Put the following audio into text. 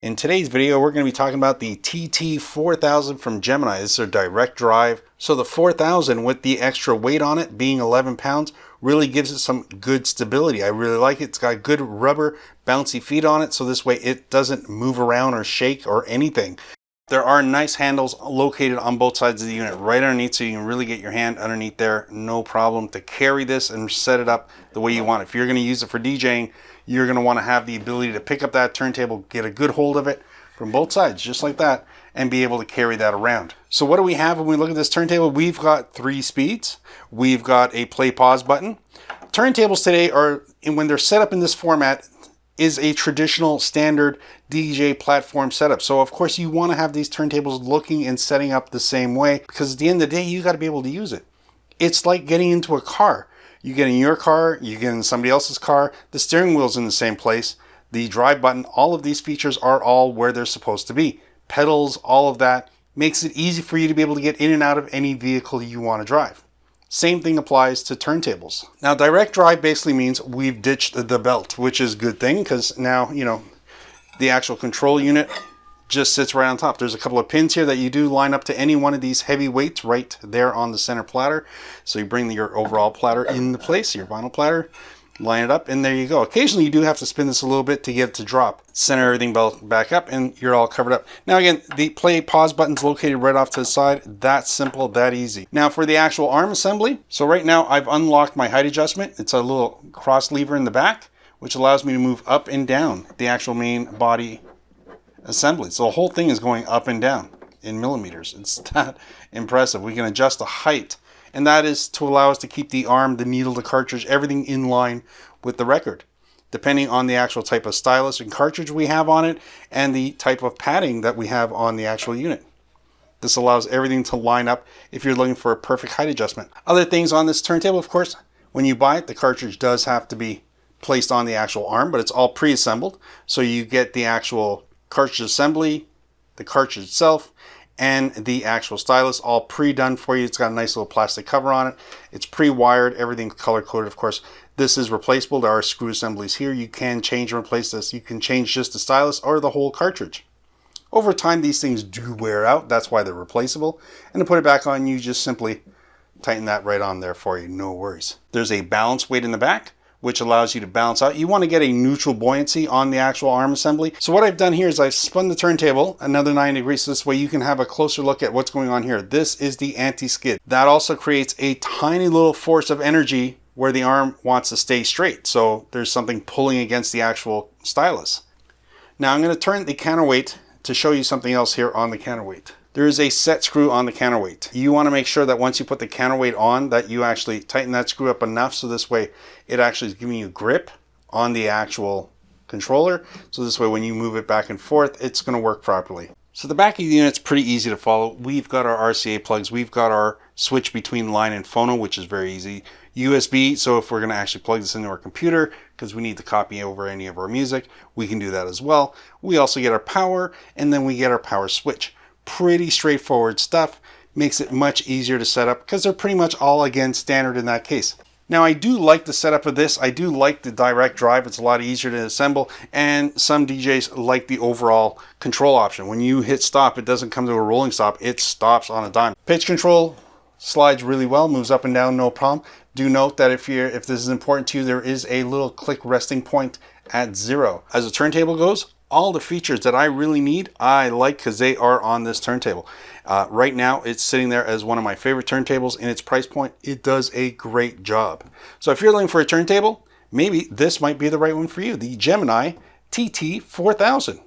In today's video, we're going to be talking about the TT-4000 from Gemini. This is a direct drive. So the 4000 with the extra weight on it being 11 pounds really gives it some good stability. I really like it. It's got good rubber bouncy feet on it, so this way it doesn't move around or shake or anything. There are nice handles located on both sides of the unit right underneath, so you can really get your hand underneath there, no problem, to carry this and set it up the way you want. If you're going to use it for DJing, you're going to want to have the ability to pick up that turntable, get a good hold of it from both sides, just like that, and be able to carry that around. So what do we have when we look at this turntable? We've got 3 speeds. We've got a play pause button. Turntables today are, when they're set up in this format, is a traditional standard DJ platform setup. So of course you want to have these turntables looking and setting up the same way, because at the end of the day you got to be able to use it. It's like getting into a car. You get in your car, you get in somebody else's car, the steering wheel's in the same place, the drive button, all of these features are all where they're supposed to be. Pedals, all of that makes it easy for you to be able to get in and out of any vehicle you want to drive. Same thing applies to turntables. Now, direct drive basically means we've ditched the belt, which is a good thing, because now, you know, the actual control unit just sits right on top. There's a couple of pins here that you do line up to any one of these heavy weights right there on the center platter. So you bring your overall platter into place, your vinyl platter, line it up, and there you go. Occasionally you do have to spin this a little bit to get it to drop. Center everything back up and you're all covered up. Now again, the play pause button's located right off to the side. That's simple, that easy. Now for the actual arm assembly, so right now I've unlocked my height adjustment. It's a little cross lever in the back, which allows me to move up and down the actual main body assembly. So the whole thing is going up and down in millimeters. It's that impressive. We can adjust the height, and that is to allow us to keep the arm, the needle, the cartridge, everything in line with the record, depending on the actual type of stylus and cartridge we have on it and the type of padding that we have on the actual unit. This allows everything to line up if you're looking for a perfect height adjustment. Other things on this turntable, of course, when you buy it, the cartridge does have to be placed on the actual arm, but it's all pre-assembled. So you get the actual cartridge assembly, the cartridge itself, and the actual stylus all pre-done for you. It's got a nice little plastic cover on it. It's pre-wired, everything's color-coded, of course. This is replaceable. There are screw assemblies here. You can change and replace this. You can change just the stylus or the whole cartridge. Over time, these things do wear out. That's why they're replaceable. And to put it back on, you just simply tighten that right on there for you. No worries. There's a balance weight in the back, which allows you to balance out. You want to get a neutral buoyancy on the actual arm assembly. So what I've done here is I've spun the turntable another 90 degrees, so this way you can have a closer look at what's going on here. This is the anti-skid. That also creates a tiny little force of energy where the arm wants to stay straight. So there's something pulling against the actual stylus. Now I'm going to turn the counterweight to show you something else here on the counterweight. There is a set screw on the counterweight. You want to make sure that once you put the counterweight on that you actually tighten that screw up enough so this way it actually is giving you grip on the actual controller. So this way when you move it back and forth, it's going to work properly. So the back of the unit's pretty easy to follow. We've got our RCA plugs. We've got our switch between line and phono, which is very easy. USB, so if we're going to actually plug this into our computer because we need to copy over any of our music, we can do that as well. We also get our power, and then we get our power switch. Pretty straightforward stuff. Makes it much easier to set up because they're pretty much all, again, standard in that case. Now I do like the setup of this. I do like the direct drive. It's a lot easier to assemble, and some DJs like the overall control option. When you hit stop, it doesn't come to a rolling stop. It stops on a dime. Pitch control slides really well, moves up and down, no problem. Do note that if this is important to you, there is a little click resting point at 0. As a turntable goes, all the features that I really need, I like because they are on this turntable. Right now, it's sitting there as one of my favorite turntables in its price point. It does a great job. So if you're looking for a turntable, maybe this might be the right one for you, the Gemini TT-4000.